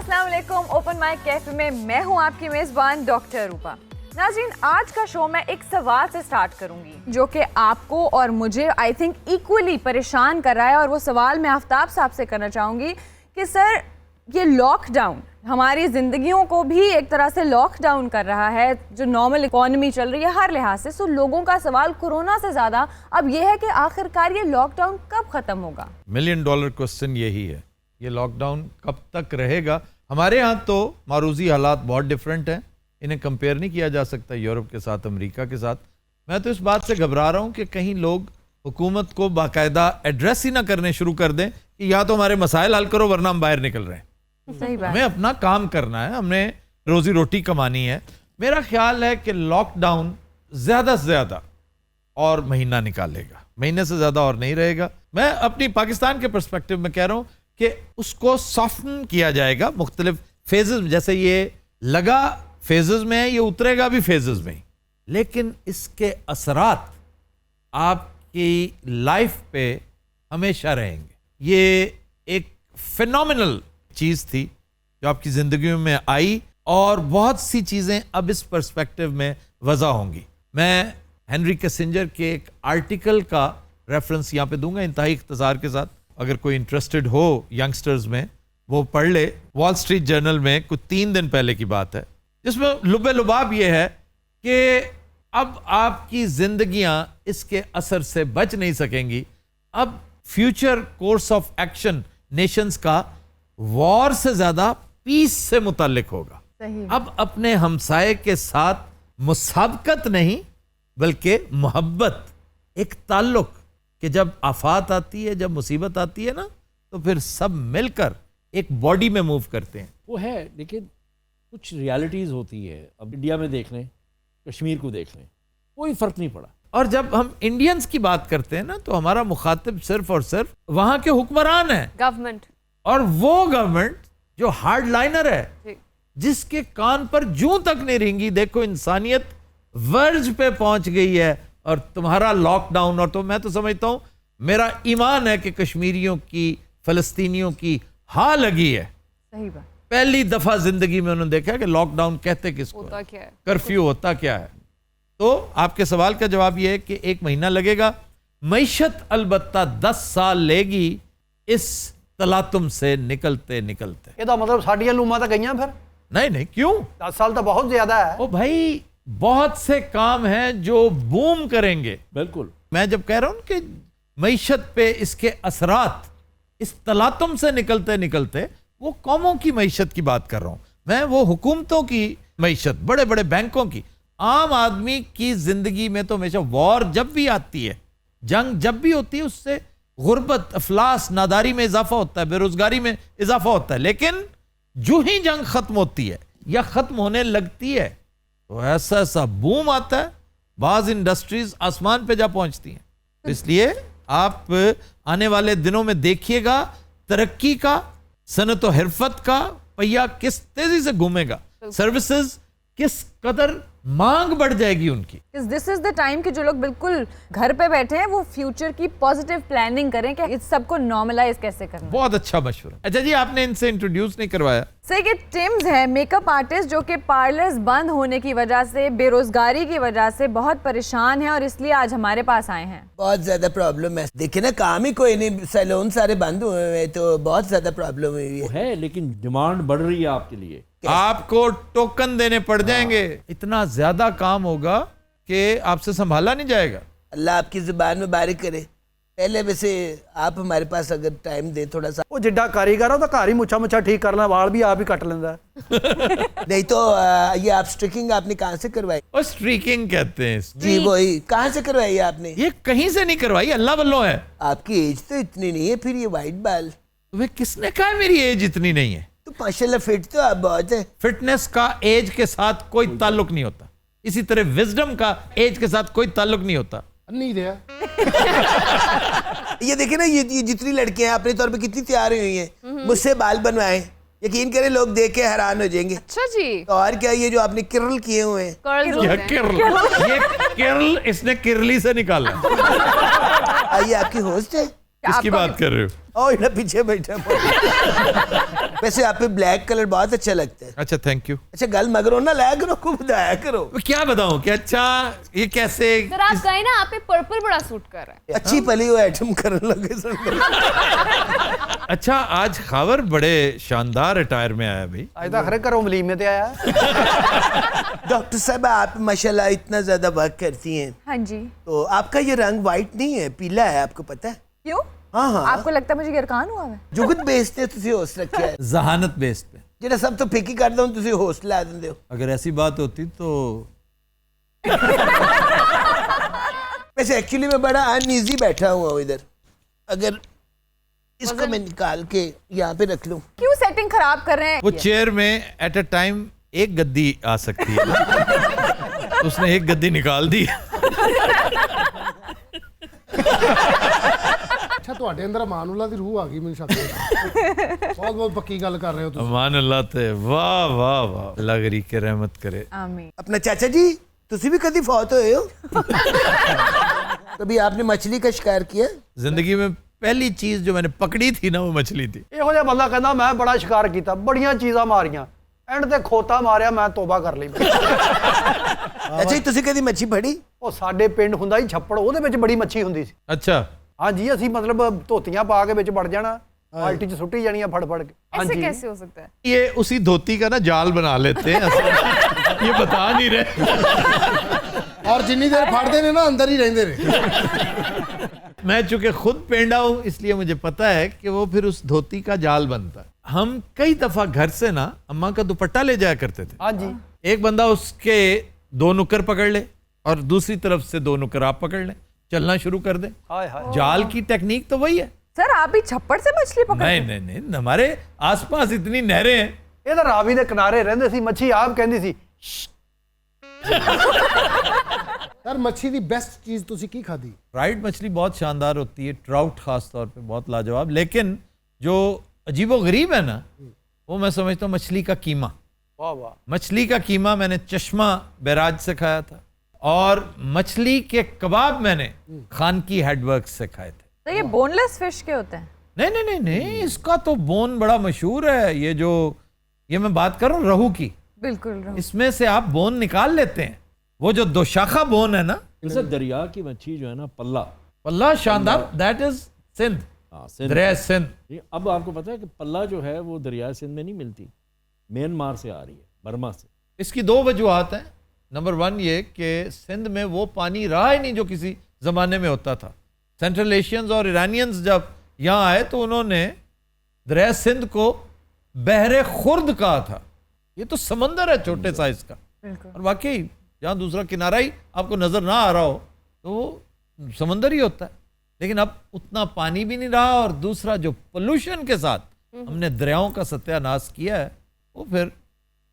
अस्सलाम वालेकुम। Open mic cafe में मैं हूं आपकी मेज़बान डॉक्टर रूपा। नाज़रीन, आज का शो मैं एक सवाल से स्टार्ट करूंगी जो कि आपको और मुझे आई थिंक इक्वली परेशान कर रहा है, और वो सवाल मैं आफ्ताब साहब से करना चाहूँगी कि सर, ये लॉकडाउन हमारी ज़िंदगियों को भी एक तरह से लॉकडाउन कर रहा है, जो नॉर्मल इकॉनमी चल रही है हर लिहाज से। सो लोगों का सवाल कोरोना से ज़्यादा अब ये है कि आखिरकार ये लॉकडाउन कब ख़त्म होगा? $1 मिलियन क्वेश्चन यही है, ये लॉकडाउन कब तक रहेगा? हमारे यहाँ तो मारूजी हालात बहुत डिफरेंट हैं, इन्हें कंपेयर नहीं किया जा सकता यूरोप के साथ, अमेरिका के साथ। मैं तो इस बात से घबरा रहा हूँ कि कहीं लोग हुकूमत को बाकायदा एड्रेस ही ना करने शुरू कर दें कि या तो हमारे मसाइल हल करो वरना हम बाहर निकल रहे हैं। सही बात। हमें अपना काम करना है, हमने रोजी रोटी कमानी है। मेरा ख्याल है कि लॉकडाउन ज्यादा से ज्यादा और महीना निकालेगा, महीने से ज्यादा और नहीं रहेगा। मैं अपनी पाकिस्तान के पर्सपेक्टिव में कह रहा हूं कि उसको सॉफ्टन किया जाएगा मुख्तलिफ फेजेस में। जैसे ये लगा फेजेस में है, ये उतरेगा भी फेजेस में, लेकिन इसके असरात आपकी लाइफ पे हमेशा रहेंगे। ये एक फिनोमिनल चीज थी जो आपकी जिंदगी में आई, और बहुत सी चीजें अब इस पर्सपेक्टिव में वजह होंगी। मैं हेनरी किसिंजर के एक आर्टिकल का रेफरेंस यहाँ पे दूंगा इंतहाई इख्तिसार के साथ। अगर कोई इंटरेस्टेड हो यंगस्टर्स में, वो पढ़ ले। वॉल स्ट्रीट जर्नल में कुछ 3 दिन पहले की बात है, जिसमें लुबे लुबाब ये है कि अब आपकी जिंदगियां इसके असर से बच नहीं सकेंगी। अब future course of action Nations का वॉर से ज्यादा पीस से मुताल्लिक होगा। सही। अब अपने हमसाये के साथ मुसाबकत नहीं बल्कि मोहब्बत, एक ताल्लुक, कि जब आफात आती है, जब मुसीबत आती है ना, तो फिर सब मिलकर एक बॉडी में मूव करते हैं। वो है, लेकिन कुछ रियलिटीज़ होती है। अब इंडिया में देख लें, कश्मीर को देख लें, कोई फ़र्क नहीं पड़ा। और जब हम इंडियंस की बात करते हैं ना, तो हमारा मुखातिब सिर्फ और सिर्फ वहां के हुक्मरान है, गवर्नमेंट, और वो गवर्नमेंट जो हार्ड लाइनर है, जिसके कान पर जूं तक नहीं रेंगी। देखो, इंसानियत वर्ज पे पहुंच गई है, और तुम्हारा लॉकडाउन। और तो मैं तो समझता हूं, मेरा ईमान है कि कश्मीरियों की, फलस्तीनियों की हाँ लगी है। सही बात। पहली दफा जिंदगी में उन्होंने देखा कि लॉकडाउन कहते किसको होता क्या है, कर्फ्यू होता क्या है। तो आपके सवाल का जवाब यह है कि 1 महीना लगेगा। मईशत अलबत्ता 10 साल लेगी इस तलातुम से निकलते निकलते। ये तो मतलब साड़ियां लूमा तक गई फिर? नहीं, क्यों? 10 साल तो बहुत ज्यादा है। ओ भाई, बहुत से काम हैं जो बूम करेंगे। बिल्कुल। मैं जब कह रहा हूं कि मईशत पे इसके असरात इस तलातुम से निकलते निकलते, वो कौमों की मईशत की बात कर रहा हूं मैं, वो हुकूमतों की मईशत, बड़े बड़े बैंकों की। आम आदमी की जिंदगी में तो हमेशा वॉर जब भी आती है, जंग जब भी होती है, उससे गुर्बत, अफलास, नादारी में इजाफा होता है, बेरोजगारी में इजाफा होता है। लेकिन जो ही जंग खत्म होती है या खत्म होने लगती है, तो ऐसा ऐसा बूम आता है, बाज इंडस्ट्रीज आसमान पे जा पहुंचती हैं। तो इसलिए आप आने वाले दिनों में देखिएगा तरक्की का, सनत और हिरफत का पहिया किस तेजी से घूमेगा, सर्विसेज किस कदर मांग बढ़ जाएगी उनकी। दिस इज द टाइम कि जो लोग बिल्कुल घर पे बैठे हैं, वो फ्यूचर की पॉजिटिव प्लानिंग करें कि इस सबको नॉर्मलाइज कैसे करना। बहुत अच्छा मशवरा। अच्छा जी, आपने इनसे इंट्रोड्यूस नहीं करवाया। सही कि टिम्स है मेकअप आर्टिस्ट, जो कि पार्लर्स बंद होने की वजह से, बेरोजगारी की वजह से बहुत परेशान है, और इसलिए आज हमारे पास आए हैं। बहुत ज्यादा प्रॉब्लम है। देखिए ना, काम ही कोई नहीं, सैलून सारे बंद हुए हैं, तो बहुत ज्यादा प्रॉब्लम हुई वो है, लेकिन डिमांड बढ़ रही है आपके लिए। आपको टोकन देने पड़ जाएंगे। इतना ज्यादा काम होगा कि आपसे संभाला नहीं जाएगा। अल्लाह आपकी जुबान में बारिक करे। पहले वैसे आप हमारे पास अगर टाइम दे थोड़ा सा। वो जिड्डा कारीगर है, तो घर ही मुछा ठीक करना, वाल भी आप ही कट लेंदा नहीं तो ये आप स्ट्रिकिंग आपने कहाँ से करवाई? और स्ट्रीकिंग कहते हैं इसको। जी वही, कहाँ से करवाई आपने? ये कहीं से नहीं करवाई, अल्लाह वल्लों है। आपकी एज तो इतनी नहीं है, फिर ये वाइट बाल। तुम्हें किसने कहा मेरी एज इतनी नहीं है? तो माशाल्लाह फिट तो आप बहुत है। फिटनेस का एज के साथ कोई ताल्लुक नहीं होता, इसी तरह विजडम का एज के साथ कोई ताल्लुक नहीं होता। नहीं दिया। ये देखे ना, ये जितनी लड़कियां अपने तौर पे कितनी तैयार हुई हैं, मुझसे बाल बनवाए, यकीन करें लोग देख के हैरान हो जाएंगे। अच्छा जी। तो और क्या, ये जो आपने किरल किए हुए हैं, ये किरल इसने किरली से निकाला। ये आपकी होस्ट है? किसकी बात कर रहे हो? ओ इधर पीछे बैठा वैसे आप पे ब्लैक कलर बहुत अच्छा लगता है। अच्छा थैंक यू। अच्छा गल मगरो ना लाया करो, खूब बताया करो। क्या बताऊं कि अच्छा ये कैसे? सर आप कहें ना, आप पे पर्पल बड़ा सूट कर रहा है। अच्छी पली हुई आइटम करने लगे सर। अच्छा आज खबर बड़े शानदार अटायर में आया भाई। आज तक हरे घरों मलीम में ते आया। डॉक्टर साहब आप माशाल्लाह इतना ज्यादा वर्क करती हैं, हाँ जी। तो आपका ये रंग व्हाइट नहीं है, पीला है, आपको पता है? क्यों? हाँ हाँ आपको लगता है मुझे गिरकान हुआ है? जुगत बेचते तुझे होस्ट रखे है जहानत बेस्ड पे। जेड़ा सब तो फिकी कर दो तुझे होस्ट ला देंदे हो। अगर ऐसी बात होती तो वैसे एक्चुअली मैं बड़ा अनईजी बैठा हुआ हूँ इधर, अगर इसको मैं निकाल के यहाँ पे रख लूँ। क्यों सेटिंग खराब कर रहे हैं? वो चेयर में एट अ टाइम एक गद्दी आ सकती है ना? उसने एक गद्दी निकाल दी। ਅੱਛਾ ਤੁਹਾਡੇ ਅੰਦਰ ਅਮਾਨੁੱਲਾ ਦੀ ਰੂਹ ਆ ਗਈ ਮੈਨੂੰ ਸ਼ੱਕ ਹੈ। ਬਹੁਤ ਬਹੁਤ ਪੱਕੀ ਗੱਲ ਕਰ ਰਹੇ ਹੋ ਤੁਸੀਂ। अमान अल्लाह ते वाह वाह वाह, अल्लाह गरीब के रहमत करे। आमीन। अपना चाचा जी तुसी भी कभी फौत हुए हो? कभी आपने मछली का शिकार किया? जिंदगी में पहली चीज जो मैंने पकड़ी थी ना वो मछली थी। ਇਹੋ ਜਿਹਾ ਬੰਦਾ ਕਹਿੰਦਾ ਮੈਂ ਬੜਾ ਸ਼ਿਕਾਰ ਕੀਤਾ, ਬੜੀਆਂ ਚੀਜ਼ਾਂ ਮਾਰੀਆਂ, ਐਂਡ ਤੇ ਖੋਤਾ ਮਾਰਿਆ, ਮੈਂ ਤੋਬਾ ਕਰ ਲਈ। अच्छा जी तुसी कभी मच्छी फड़ी? ਉਹ ਸਾਡੇ ਪਿੰਡ ਹੁੰਦਾ ਸੀ ਛੱਪੜ, ਉਹਦੇ ਵਿੱਚ ਬੜੀ ਮੱਛੀ ਹੁੰਦੀ ਸੀ। अच्छा ਹਾਂਜੀ ਅਸੀਂ ਮਤਲਬ ਧੋਤੀਆਂ ਪਾ ਕੇ ਵਿੱਚ ਵੜ ਜਾਣਾ, ਬਾਲਟੀ 'ਚ ਸੁੱਟੀ ਜਾਣੀਆਂ ਫੜ ਫੜ ਕੇ। ऐसे कैसे हो सकता है? ये उसी धोती का ना जाल बना लेते हैं असल ये बता नहीं रहे। ਔਰ ਜਿੰਨੀ ਦੇਰ ਫੜਦੇ ਨੇ ਨਾ ਅੰਦਰ ਹੀ ਰਹਿੰਦੇ ਨੇ। मैं चूंकि खुद पेंडा हूं इसलिए मुझे पता है कि वो फिर उस धोती का जाल बनता है। हम कई दफा घर से ना अम्मा का दुपट्टा ले जाया करते थे। ਹਾਂਜੀ एक बंदा उसके दो नुक्कर पकड़ ले और दूसरी तरफ से दो नुक्कर आप पकड़ ले, चलना शुरू कर दे। ਹਾਏ ਹਾਏ। जाल की टेक्निक तो वही है। सर आप ही छप्पड़ से मछली पकड़ते नहीं हैं? नहीं नहीं, हमारे आसपास इतनी नहरें हैं। ਇਹ ਤਾਂ ਰਾਵੀ ਦੇ ਕਿਨਾਰੇ ਰਹਿੰਦੇ ਸੀ, ਮੱਛੀ ਆਪ ਕਹਿੰਦੀ ਸੀ ਯਾਰ ਮੱਛੀ ਦੀ ਬੈਸਟ ਚੀਜ਼ ਤੁਸੀਂ ਕੀ ਖਾਧੀ? फ्राइड मछली बहुत शानदार होती है, ट्राउट खास तौर पे बहुत लाजवाब। लेकिन जो अजीबो गरीब है ना वो मैं समझता हूँ मछली का कीमा। ਵਾਹ ਵਾਹ। मछली का कीमा मैंने चश्मा बैराज से खाया था और मछली के कबाब मैंने खान की हेडवर्क से खाए थे। तो ये बोनलेस फिश के होते हैं? नहीं नहीं नहीं नहीं, इसका तो बोन बड़ा मशहूर है। ये मैं बात कर रहा हूँ रहू की। बिल्कुल रहू। इसमें से आप बोन निकाल लेते हैं, वो जो दो शाखा बोन है ना, जैसे दरिया की मच्छी जो है ना, पल्ला। अल्लाह शानदार, दैट इज सिंध, हाँ, सिंध। दरिया सिंध। अब आपको पता है कि पल्ला जो है वो दरिया सिंध में नहीं मिलती, म्यांमार से आ रही है, बर्मा से। इसकी दो वजूहत हैं। नंबर वन ये कि सिंध में वो पानी रहा ही नहीं जो किसी ज़माने में होता था। सेंट्रल एशियंस और ईरानियंस जब यहाँ आए तो उन्होंने दरिया सिंध को बहरे खुर्द कहा था। ये तो समंदर है छोटे साइज का, बिल्कुल। और वाकई जहाँ दूसरा किनारा ही आपको नज़र ना आ रहा हो तो वो समंदर ही होता है। लेकिन अब उतना पानी भी नहीं रहा, और दूसरा जो पोल्यूशन के साथ हमने दरियाओं का सत्यानाश किया है वो फिर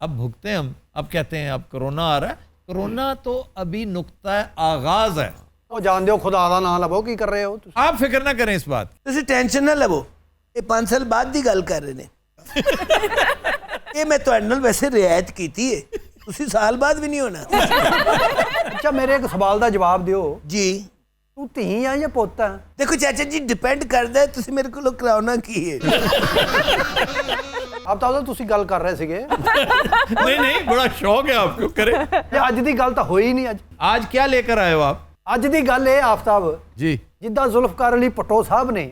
अब भुगते हैं हम। अब कहते हैं अब कोरोना आ रहा है, कोरोना तो अभी नुक्ता आगाज है। ਉਹ ਜਾਣਦੇ ਹੋ ਖੁਦਾ ਦਾ ਨਾਮ ਲਵੋ, ਕੀ ਕਰ ਰਹੇ ਹੋ ਤੁਸੀਂ? आप फिक्र ना करें इस बात की। ਤੁਸੀਂ ਟੈਨਸ਼ਨ ਨਾ ਲਵੋ, ਇਹ 5 ਸਾਲ ਬਾਅਦ ਦੀ ਗੱਲ ਕਰ ਰਹੇ ਨੇ। ਇਹ ਮੈਂ ਤੁਹਾਡੇ ਨਾਲ ਵੈਸੇ ਰਿਆਇਤ ਕੀਤੀ ਹੈ, ਤੁਸੀਂ ਸਾਲ ਬਾਅਦ ਵੀ ਨਹੀਂ ਹੋਣਾ। ਅੱਛਾ ਮੇਰੇ ਇੱਕ ਸਵਾਲ ਦਾ ਜਵਾਬ ਦਿਓ, ਜੀ ਤੂੰ ਧੀ ਆ ਜਾਂ ਪੁੱਤ ਆ? ਦੇਖੋ ਚਾਚਾ ਜੀ ਡਿਪੈਂਡ ਕਰਦਾ ਹੈ ਤੁਸੀਂ ਮੇਰੇ ਕੋਲੋਂ ਕਰਾਉਣਾ ਕੀ ਹੈ। ਆਪ ਤਾਂ ਉਦੋਂ ਤੁਸੀਂ ਗੱਲ ਕਰ ਰਹੇ ਸੀਗੇ, नहीं नहीं, बड़ा शौक है आपको, करें। ਤੇ ਅੱਜ ਦੀ ਗੱਲ ਤਾਂ ਹੋਈ ਨਹੀਂ। आज क्या लेकर आए हो आप? ਅੱਜ ਦੀ ਗੱਲ ਇਹ ਆਫਤਾਬ, जी ਜਿੱਦਾਂ ਜ਼ੁਲਫਕਾਰ ਅਲੀ ਭੱਟੋ ਸਾਹਿਬ ਨੇ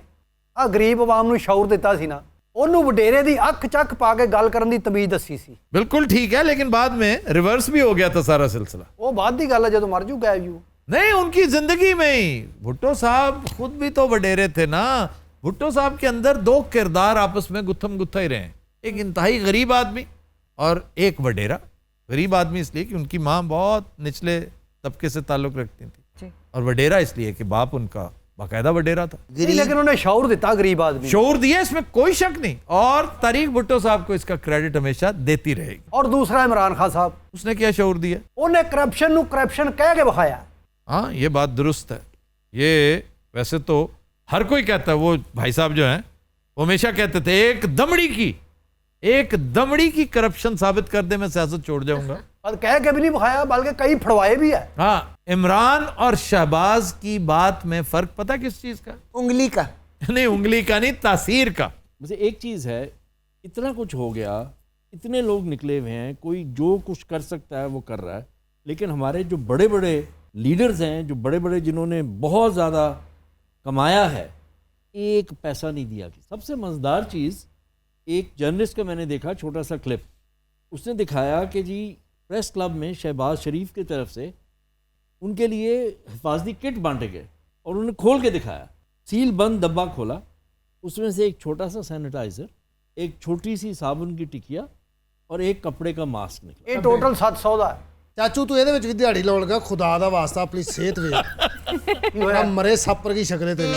ਆ ਗਰੀਬ ਆਵਾਮ ਨੂੰ ਸ਼ੌਰ ਦਿੱਤਾ ਸੀ ਨਾ, ਉਹਨੂੰ ਵਡੇਰੇ ਦੀ ਅੱਖ ਚੱਕ ਪਾ ਕੇ ਗੱਲ ਕਰਨ ਦੀ ਤਮੀਜ਼ ਦੱਸੀ ਸੀ। बिल्कुल ठीक है, लेकिन बाद में रिवर्स भी हो गया था सारा सिलसिला। ਉਹ ਬਾਅਦ ਦੀ ਗੱਲ ਹੈ, ਜਦੋਂ ਮਰ ਜੂ ਗਾਇਬ ਜੂ। नहीं, उनकी जिंदगी में ही भुट्टो साहब खुद भी तो वडेरे थे ना। भुट्टो साहब के अंदर दो किरदार आपस में गुत्थम गुत्था ही रहे हैं, एक इंतहाई गरीब आदमी और एक वडेरा। गरीब आदमी इसलिए कि उनकी माँ बहुत निचले तबके से ताल्लुक रखती थी, जी। और वडेरा इसलिए कि बाप उनका बाकायदा वडेरा था। ਨਹੀਂ, ਲੇਕਿन ਉਹਨੇ ਸ਼ੌਰ ਦਿੱਤਾ ਗਰੀਬ ਆਦਮੀ ਨੂੰ। शोर दिया, इसमें कोई शक नहीं, और तारीख भुट्टो साहब को इसका क्रेडिट हमेशा देती रहेगी। ਔਰ ਦੂਸਰਾ ਇਮਰਾਨ ਖਾਨ ਸਾਹਿਬ, उसने क्या शोर दिया? ਉਹਨੇ ਕਰਪਸ਼ਨ ਨੂੰ ਕਰਪਸ਼ਨ ਕਹਿ ਕੇ ਵਿਖਾਇਆ। हाँ, ये बात दुरुस्त है। ये वैसे तो हर कोई कहता है, वो भाई साहब जो हैं वो हमेशा कहते थे एक दमड़ी की करप्शन साबित कर दे मैं सियासत छोड़ जाऊंगा। और कह के भी नहीं विखाया, बल्कि कई फड़वाए भी है। हाँ, इमरान और शहबाज की बात में फर्क पता किस चीज का? उंगली का। नहीं उंगली का नहीं, तासीर का। बस एक चीज़ है, इतना कुछ हो गया, इतने लोग निकले हुए हैं, कोई जो कुछ कर सकता है वो कर रहा है, लेकिन हमारे जो बड़े बड़े लीडर्स हैं, जो बड़े बड़े जिन्होंने बहुत ज़्यादा कमाया है, एक पैसा नहीं दिया। सबसे मज़ेदार चीज़, एक जर्नलिस्ट का मैंने देखा छोटा सा क्लिप, उसने दिखाया कि जी प्रेस क्लब में शहबाज शरीफ की तरफ से उनके लिए हिफाजती किट बांटे गए और उन्होंने खोल के दिखाया, सील बंद डब्बा खोला, उसमें से एक छोटा सा सैनिटाइज़र, एक छोटी सी साबुन की टिकिया और एक कपड़े का मास्क निकला। ਇਹ ਟੋਟਲ 700 ਦਾ ਹੈ। ਚਾਚੂ ਤੂੰ ਇਹਦੇ ਵਿੱਚ ਵੀ ਦਿਹਾੜੀ ਲਾਉਣ ਲੱਗਾ, ਖੁਦਾ ਦਾ ਵਾਸਤਾ ਆਪਣੀ ਸਿਹਤ ਵੇਖ। ਮੇਰਾ ਮਰੇ ਸੱਪ ਵਰਗੀ ਸ਼ਕਲ ਹੈ ਤੇਰੀ।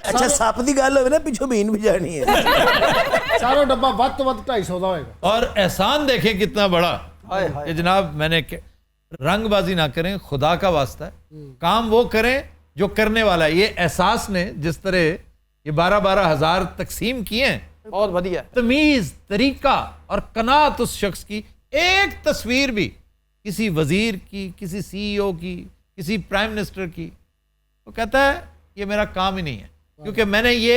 अच्छा सप की गल हो ना, पिछों बीन भी जानी है। ਸਾਰਾ ਡੱਬਾ ਵੱਧ ਤੋਂ ਵੱਧ 250 ਦਾ ਹੋਏਗਾ। और एहसान देखें कितना बड़ा ਹਾਏ ਹਾਏ कि जनाब मैंने रंगबाजी ना करें, खुदा का वास्ता है, काम वो करें जो करने वाला है। ये एहसास ने जिस तरह ये 12-12 हज़ार तकसीम किए हैं, ਬਹੁਤ ਵਧੀਆ। तमीज़, तरीका और कनात उस शख्स की, एक तस्वीर भी किसी वजीर की, किसी CEO की, किसी प्राइम मिनिस्टर की, तो कहता है ये मेरा काम ही नहीं है, क्योंकि मैंने ये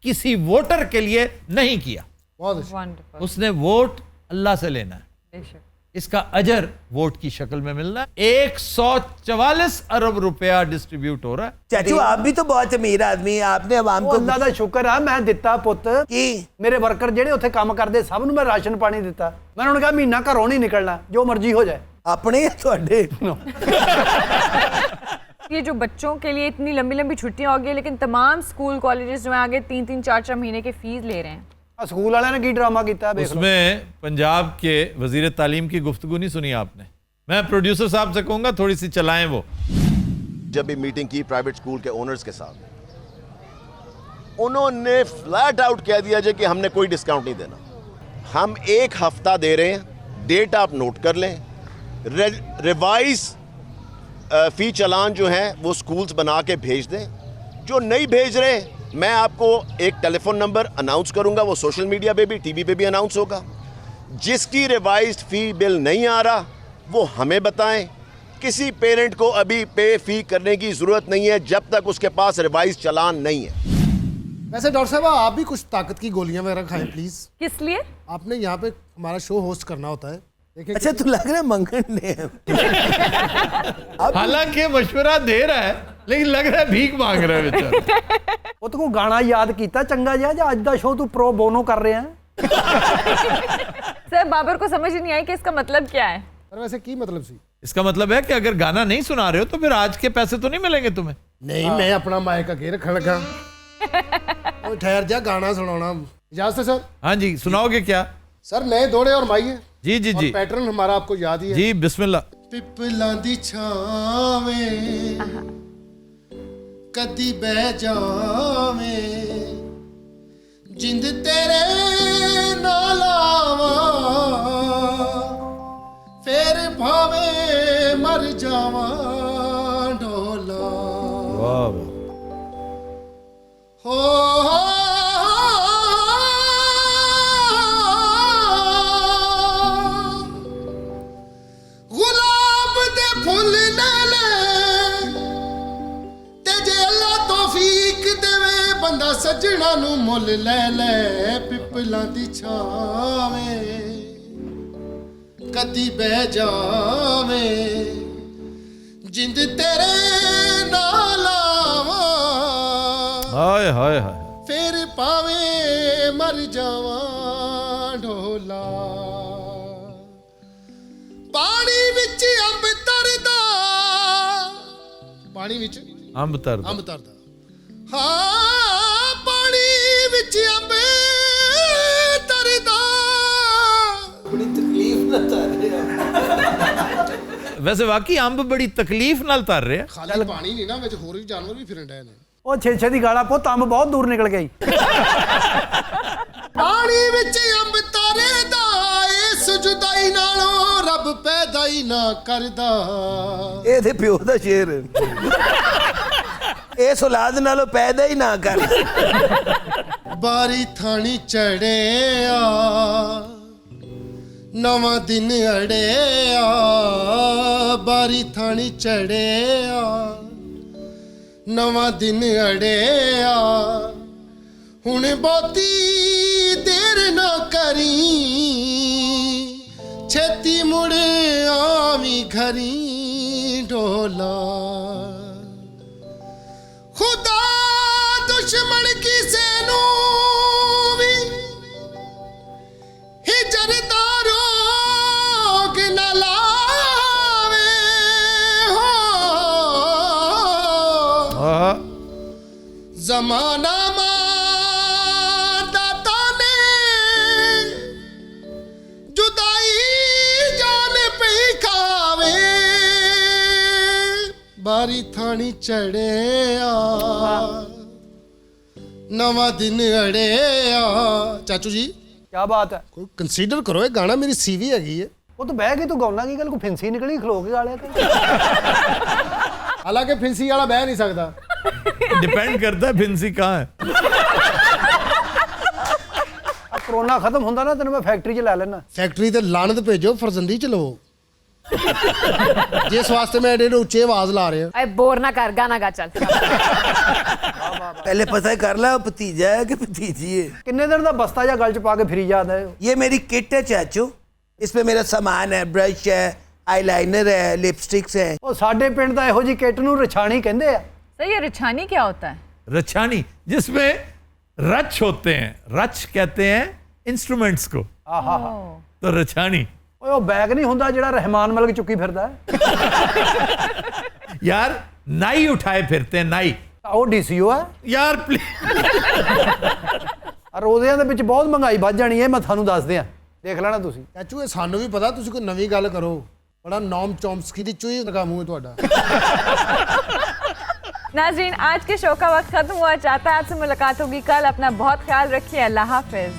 किसी वोटर के लिए नहीं किया। बहुत अच्छा। वंडरफुल। उसने वोट अल्लाह से लेना है, बेशक। इसका अजर वोट की शक्ल में मिलना है। 144 अरब रुपया डिस्ट्रीब्यूट हो रहा है। चाचू आप भी तो बहुत अमीर आदमी हैं, आपने अवाम ਉਹ को ਅੱਲਾ ਦਾ ਸ਼ੁਕਰ ਆ, ਮੈਂ ਦਿੱਤਾ ਪੁੱਤ। की ਮੇਰੇ ਵਰਕਰ ਜਿਹੜੇ ਉੱਥੇ ਕੰਮ ਕਰਦੇ ਸਭ ਨੂੰ ਮੈਂ ਰਾਸ਼ਨ ਪਾਣੀ ਦਿੱਤਾ। ਮੈਂ ਉਹਨਾਂ ਨੂੰ ਕਿਹਾ ਮਹੀਨਾ ਘਰੋਂ ਨਹੀਂ ਨਿਕਲਣਾ, ਜੋ ਮਰਜ਼ੀ ਹੋ ਜਾਏ। अपने या थोड़े? ये जो बच्चों के लिए इतनी लंबी लंबी छुट्टियां हो गई, लेकिन तमाम स्कूल कॉलेजेस जो हैं आगे 3-3, 4-4 महीने के फीस ले रहे हैं। ਆ ਸਕੂਲ ਵਾਲਿਆਂ ਨੇ ਕੀ ਡਰਾਮਾ ਕੀਤਾ ਦੇਖ ਲਓ। उसमें पंजाब के वजीर तालीम की गुफ्तगू नहीं सुनी आपने। मैं प्रोड्यूसर साहब से कहूंगा थोड़ी सी चलाएं वो। जब भी मीटिंग की प्राइवेट स्कूल के ओनर्स के साथ, उन्होंने फ्लैट आउट कह दिया कि हमने कोई डिस्काउंट नहीं देना। हम 1 हफ्ता दे रहे हैं, डेट आप नोट कर लें। रिवाइज फी चालान जो है वो स्कूल्स बना के भेज दें। जो नहीं भेज रहे, मैं आपको एक टेलीफोन नंबर अनाउंस करूंगा, वो सोशल मीडिया पे भी, टीवी पे भी अनाउंस होगा। जिसकी रिवाइज्ड फ़ी बिल नहीं आ रहा वो हमें बताएं। किसी पेरेंट को अभी पे फी करने की ज़रूरत नहीं है जब तक उसके पास रिवाइज चालान नहीं है। वैसे डॉक्टर साहब आप भी कुछ ताकत की गोलियां वगैरह खाएं प्लीज। किस लिए? आपने यहाँ पे हमारा शो होस्ट करना होता है। देखिए अच्छा तू लग रहा है मंगन ने हालांकि मशवरा दे रहा है, लेकिन लग रहा है भीख मांग रहा है बेचारा। ਉਹ ਤੂੰ ਗਾਣਾ ਯਾਦ ਕੀਤਾ ਚੰਗਾ ਜਿਹਾ, ਜਾਂ ਅੱਜ ਦਾ ਸ਼ੋਅ ਤੂੰ ਪ੍ਰੋ ਬੋਨੋ ਕਰ ਰਿਹਾ ਹੈ? सर बाबर को समझ ही नहीं आई कि इसका मतलब क्या है। पर वैसे की मतलब सी? इसका मतलब है कि अगर गाना नहीं सुना रहे हो तो फिर आज के पैसे तो नहीं मिलेंगे तुम्हें। नहीं मैं अपना माइक अगे रखने लगा। और ठहर जा, गाना सुनाना इजाजत है सर? हाँ जी, सुनाओगे क्या? सर नए दौड़े और माई है जी जी जी, पैटर्न हमारा आपको याद ही है। जी बिस्मिल्लाह। पिपलां दी छावें कदी बह जावें, जिंद तेरे नाल आवां, फिर भावे मर जावां ढोला। वाह वाह। हो गुलाब दे फुल नाले ते जे अल्लाह तौफीक देवे बंदा सजना नू मुल ले ले। पिपलां दी छावें कदी बह जावे, जिंद तेरे नाल आवां, हाय हाय हाय। फिर पावे मर जावां ढोला। पानी विच अंब तरदा, पानी विच हम तर अंब तरदा। हाँ पानी विच अंब तरदा। बड़ी तकलीफ ना कर रहे हैं। वैसे वाकई अंब बड़ी तकलीफ नाल तर रहे हैं। खाली पानी नहीं ना, विच होर भी जानवर भी फिरन डे ने। ਉਹ ਛੇ ਦੀ ਗਾਲਾ ਪੁੱਤ, ਅੰਬ ਬਹੁਤ ਦੂਰ ਨਿਕਲ ਗਈ। पानी विच अंब तरदा, इस जुदाई नालों रब पैदा ही ना करदा। ये थे प्यो दा शेर इस औलाद नालों पैदा ही ना कर। बारी थानी चढ़िया नवा दिन अड़िया, बारी थानी चढ़िया ਨਵਾਂ ਦਿਨ ਅੜਿਆ ਹੁਣ ਬਹੁਤੀ ਦੇਰ ਨਾ ਕਰੀ ਛੇਤੀ ਮੁੜ ਆਵੀਂ ਘਰੀ ਢੋਲਾ ਖੁਦਾ ਦੁਸ਼ਮਣ ਕਿਸੇ ਨੂੰ ਵੀ ਹਿਜਰ ਦਾ ਰੋਗ ਨਾ ਲਾਵੇ ਹੋ हाँ, ਜ਼ਮਾਨਾ ਮਾਤਾ ਨੇ ਜੁਦਾਈ ਜਾਨ ਪਈ ਖਾਵੇ ਬਾਰੀ ਥਾਣੀ ਚੜਿਆ ਨਵਾਂ ਦਿਨ ਅੜਿਆ ਚਾਚੂ ਜੀ ਕੀ ਬਾਤ ਹੈ। ਕੋਈ ਕੰਸੀਡਰ ਕਰੋ ਇਹ ਗਾਣਾ ਮੇਰੀ ਸੀਵੀ ਹੈਗੀ ਹੈ ਉਹ ਤਾਂ ਬਹਿ ਕੇ ਤੂੰ ਗਾਉਣਾ ਕੀ ਗੱਲ ਕੋਈ ਫਿੰਸੀ ਨਿਕਲੀ ਖਲੋ ਕੇ ਗਾ ਲਿਆ ਕਰ। ਹਾਲਾਂਕਿ ਫਿੰਸੀ ਵਾਲਾ ਬਹਿ ਨਹੀਂ ਸਕਦਾ डिपेंड करता है फिंसी कहाँ है। ਆ ਕਰੋਨਾ ਖਤਮ ਹੁੰਦਾ ਨਾ ਤੈਨੂੰ ਮੈਂ ਫੈਕਟਰੀ 'ਚ ਲੈ ਲੈਣਾ। ਫੈਕਟਰੀ ਤੇ ਲਾਣਤ ਭੇਜੋ ਫਰਜ਼ੰਦੀ ਚ ਲਵੋ ਜਿਸ ਵਾਸਤੇ ਮੈਂ ਏਡੇ ਉੱਚੇ ਆਵਾਜ਼ ਲਾ ਰਿਹਾ अरे बोर ना कर गाना गा चल पहले पता कर ला भतीजा है कि भतीजी है। ਕਿੰਨੇ ਦਿਨ ਦਾ ਬਸਤਾ ਜਾਂ ਗਲ 'ਚ ਪਾ ਕੇ ਫਿਰੀ ਜਾਂਦਾ ਹੈ। ये मेरी किट है चाचू, इसमें मेरा सामान है, ब्रश है, आईलाइनर है, लिपस्टिक्स है। ਉਹ ਸਾਡੇ ਪਿੰਡ ਦਾ ਇਹੋ ਜੀ ਕਿੱਟ ਨੂੰ ਰਛਾਣੀ ਕਹਿੰਦੇ ਆ। सर ये रिछानी क्या होता है? रछानी, जिसमें रच होते हैं, रच कहते हैं इंस्ट्रूमेंट्स को, ਆਹਾ तो रछानी। ਓਏ ਉਹ ਬੈਗ ਨਹੀਂ ਹੁੰਦਾ ਜਿਹੜਾ ਰਹਿਮਾਨ ਮਲਕ ਚੁੱਕੀ ਫਿਰਦਾ ਹੈ। यार नाई उठाए फिरते हैं, नाई। ਉਹ ਡੀਸੀਓ ਹੈ। यार प्लीज। ਆ ਰੋਜ਼ਿਆਂ ਦੇ ਵਿੱਚ ਬਹੁਤ ਮਹਿੰਗਾਈ ਵੱਧ ਜਾਣੀ ਹੈ, ਮੈਂ ਤੁਹਾਨੂੰ ਦੱਸ ਦਿਆਂ, ਦੇਖ ਲੈਣਾ ਤੁਸੀਂ। ਚਾਚੂ ਇਹ ਸਾਨੂੰ ਵੀ ਪਤਾ ਤੁਸੀਂ ਕੋਈ ਨਵੀਂ ਗੱਲ ਕਰੋ ਬੜਾ ਨੌਮ ਚੌਮਸਕੀ ਦੀ ਚੂਹੀ ਲਗਾ ਮੂੰਹ ਹੈ ਤੁਹਾਡਾ नाजरीन आज के शो का वक्त खत्म हुआ, चाहता है आपसे मुलाकात होगी कल। अपना बहुत ख्याल रखिए, अल्लाह हाफिज।